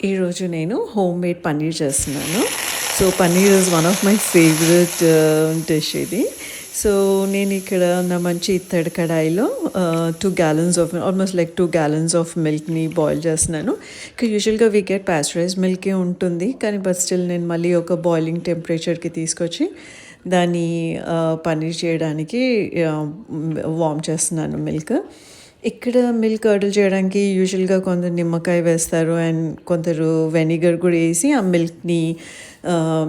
ఈరోజు నేను home made paneer చేస్తున్నాను. So paneer is one of my favourite dish ఇది. సో నేను ఇక్కడ నా మంచి ఇత్తడి కడాయిలో 2 gallons of almost like 2 gallons of మిల్క్ని బాయిల్ చేస్తున్నాను. ఇక్కడ యూజువల్గా వీ గెట్ పాస్చరైజ్డ్ మిల్కే ఉంటుంది, కానీ బట్ స్టిల్ నేను మళ్ళీ ఒక బాయిలింగ్ టెంపరేచర్కి తీసుకొచ్చి దాన్ని పన్నీర్ చేయడానికి వార్మ్ చేస్తున్నాను మిల్క్. ఇక్కడ మిల్క్ కర్డిల్ చేయడానికి యూజువల్గా కొందరు నిమ్మకాయ వేస్తారు అండ్ కొందరు వెనిగర్ కూడా వేసి ఆ మిల్క్ని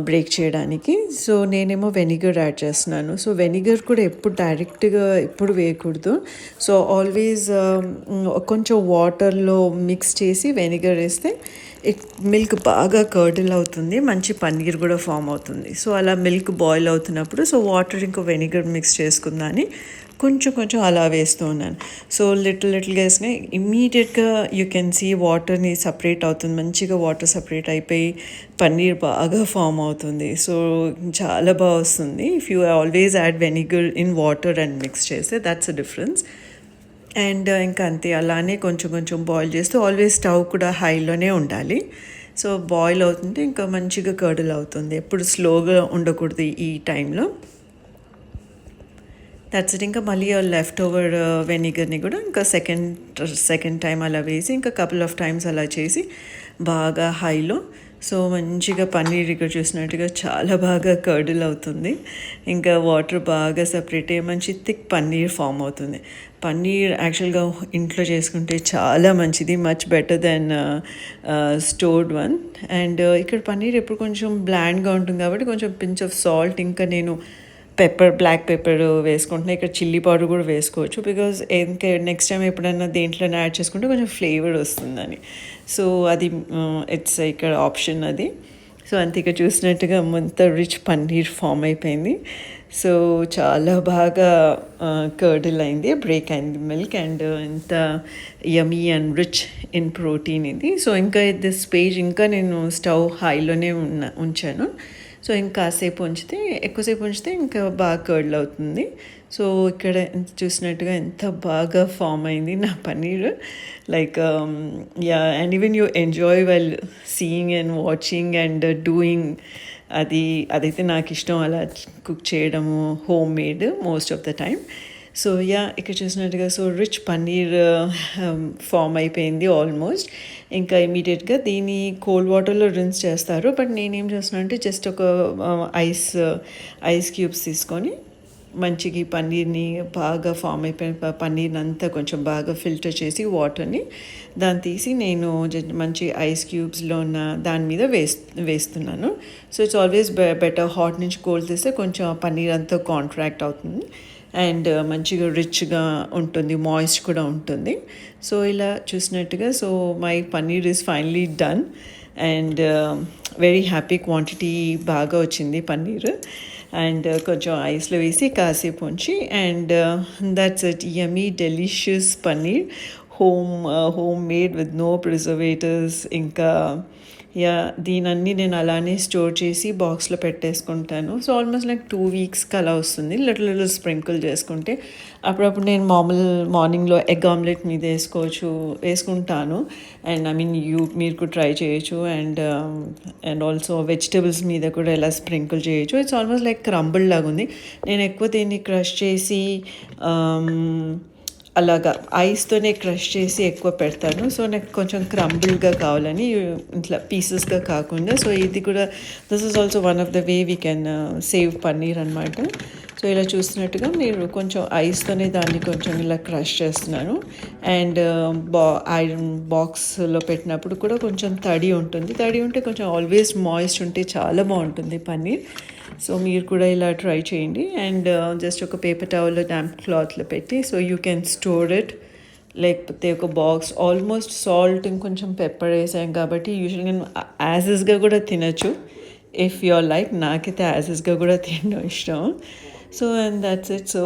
బ్రేక్ చేయడానికి. సో నేనేమో వెనిగర్ యాడ్ చేస్తున్నాను. సో వెనిగర్ కూడా ఎప్పుడు డైరెక్ట్గా ఎప్పుడు వేయకూడదు. సో ఆల్వేస్ కొంచెం వాటర్లో మిక్స్ చేసి వెనిగర్ వేస్తే మిల్క్ బాగా కర్డిల్ అవుతుంది, మంచి పన్నీర్ కూడా ఫామ్ అవుతుంది. సో అలా మిల్క్ బాయిల్ అవుతున్నప్పుడు సో వాటర్ ఇంకా వెనిగర్ మిక్స్ చేసుకుందని కొంచెం అలా వేస్తూ ఉన్నాను. సో లిటిల్గా వేసినాయి, ఇమ్మీడియట్గా యూ కెన్ సీ వాటర్ని సపరేట్ అవుతుంది, మంచిగా వాటర్ సపరేట్ అయిపోయి పన్నీర్ బాగా ఫామ్ అవుతుంది. సో చాలా బాగా వస్తుంది if you always add vinegar in water and mix చేస్తే, దట్స్ అ డిఫరెన్స్. అండ్ ఇంకా అంతే, అలానే కొంచెం బాయిల్ చేస్తూ ఆల్వేస్ స్టవ్ కూడా హైలోనే ఉండాలి. సో బాయిల్ అవుతుంటే ఇంకా మంచిగా కర్డిల్ అవుతుంది, ఎప్పుడు స్లోగా ఉండకూడదు ఈ టైంలో. That's it. ఇంకా మళ్ళీ లెఫ్ట్ ఓవర్ వెనిగర్ని కూడా ఇంకా సెకండ్ టైం అలా వేసి ఇంకా కపుల్ ఆఫ్ టైమ్స్ అలా చేసి బాగా హైలో. సో మంచిగా పన్నీర్ ఇక్కడ చూసినట్టుగా చాలా బాగా కర్డిల్ అవుతుంది, ఇంకా వాటర్ బాగా సపరేట్ అయ్యి మంచి థిక్ పన్నీర్ ఫామ్ అవుతుంది. పన్నీర్ యాక్చువల్గా ఇంట్లో చేసుకుంటే చాలా మంచిది, much better than stored one. And ఇక్కడ పన్నీర్ ఎప్పుడు కొంచెం బ్లాండ్గా ఉంటుంది కాబట్టి కొంచెం పించ్ ఆఫ్ సాల్ట్, ఇంకా నేను బ్లాక్ పెప్పర్ వేసుకుంటున్నా. ఇక్కడ చిల్లీ పౌడర్ కూడా వేసుకోవచ్చు, బికాజ్ ఇంకా నెక్స్ట్ టైం ఎప్పుడైనా దేంట్లో యాడ్ చేసుకుంటే కొంచెం ఫ్లేవర్ వస్తుందని. సో అది ఇట్స్ ఇక్కడ ఆప్షన్ అది. సో అంతే, ఇక్కడ చూసినట్టుగా అంత రిచ్ పన్నీర్ ఫామ్ అయిపోయింది. సో చాలా బాగా కర్డిల్ అయింది, బ్రేక్ అయింది మిల్క్, అండ్ ఎంత yummy and rich in protein ఇది. సో ఇంకా దిస్ పేజ్ ఇంకా నేను స్టవ్ హైలోనే ఉంచాను. సో ఇంకాసేపు ఎక్కువసేపు ఉంచితే ఇంకా బాగా కర్డ్ అవుతుంది. సో ఇక్కడ చూసినట్టుగా ఎంత బాగా ఫామ్ అయింది నా paneer, like yeah. And even you enjoy well seeing and watching and doing. అదైతే నాకు ఇష్టం, అలా కుక్ చేయడము home made most of the time. So yeah, ఇక్కడ చూసినట్టుగా సో రిచ్ పన్నీర్ ఫామ్ అయిపోయింది ఆల్మోస్ట్. ఇంకా ఇమీడియట్గా దీన్ని కోల్డ్ వాటర్లో రిన్స్ చేస్తారు, బట్ నేనేం చేస్తున్నాను అంటే జస్ట్ ఒక ఐస్ క్యూబ్స్ తీసుకొని మంచిగా పన్నీర్ని బాగా ఫామ్ అయిపోయిన పన్నీర్ని అంతా కొంచెం బాగా ఫిల్టర్ చేసి వాటర్ని దాన్ని తీసి నేను మంచి ఐస్ క్యూబ్స్లో ఉన్న దాని మీద వేస్తున్నాను. So it's always better hot నుంచి కోల్డ్ తీస్తే కొంచెం పన్నీర్ అంతా కాంట్రాక్ట్ అవుతుంది అండ్ మంచిగా రిచ్గా ఉంటుంది, మాయిస్ట్ కూడా ఉంటుంది. సో ఇలా చూసినట్టుగా so my paneer is finally done and very happy. Quantity బాగా వచ్చింది పన్నీర్, అండ్ కొంచెం ఐస్లో వేసి కాసేపు ఉంచి, and that's it, yummy delicious paneer, homemade with no preservatives. ఇంకా యా, దీనన్నీ నేను అలానే స్టోర్ చేసి బాక్స్లో పెట్టేసుకుంటాను. సో ఆల్మోస్ట్ లైక్ 2 weeksకి అలా వస్తుంది, లిటిల్ స్ప్రింకిల్ చేసుకుంటే. అప్పుడప్పుడు నేను మార్నింగ్లో ఎగ్ ఆమ్లెట్ మీద వేసుకుంటాను. అండ్ మీరు కూడా ట్రై చేయొచ్చు. అండ్ ఆల్సో వెజిటబుల్స్ మీద కూడా ఇలా స్ప్రింకిల్ చేయొచ్చు. ఇట్స్ ఆల్మోస్ట్ లైక్ క్రంబుల్ లాగా ఉంది. నేను ఎక్కువ దీన్ని క్రష్ చేసి అలాగా ఐస్తోనే క్రష్ చేసి ఎక్కువ పెడతాను. సో నాకు కొంచెం క్రంబుల్గా కావాలని ఇట్లా పీసెస్గా కాకుండా. సో ఇది కూడా this is also one of the way we can save paneer అనమాట. సో ఇలా చూస్తున్నట్టుగా మీరు కొంచెం ఐస్తోనే దాన్ని కొంచెం ఇలా క్రష్ చేస్తున్నాను. అండ్ ఐరన్ బాక్స్లో పెట్టినప్పుడు కూడా కొంచెం తడి ఉంటే కొంచెం ఆల్వేస్ మాయిస్ట్ ఉంటే చాలా బాగుంటుంది పన్నీర్. సో మీరు కూడా ఇలా ట్రై చేయండి. అండ్ జస్ట్ ఒక పేపర్ టవల్లో డాంప్ క్లాత్లో పెట్టి so you can store it. లేకపోతే ఒక బాక్స్, ఆల్మోస్ట్ సాల్ట్ ఇంకొంచెం పెప్పర్ వేసాం కాబట్టి యూజువల్గా నేను యాజెస్గా కూడా తినచ్చు ఇఫ్ యూర్ లైక్. నాకైతే యాజెస్గా కూడా తినడం ఇష్టం. So and that's it. So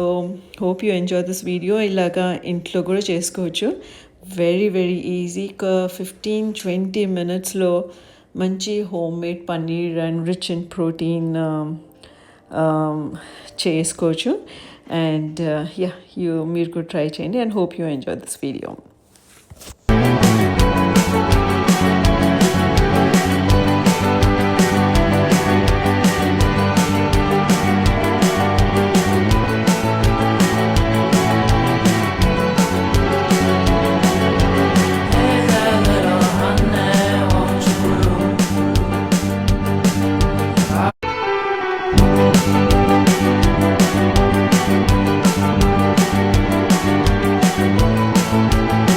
hope you enjoy this video. ఇలాగా ఇంట్లో కూడా చేసుకోవచ్చు, వెరీ ఈజీ. ఒక 15-20 minutesలో మంచి home made paneer and rich in protein చేసుకోవచ్చు. అండ్ యా, మీరు కూడా ట్రై చేయండి and hope you enjoy this video. Thank you.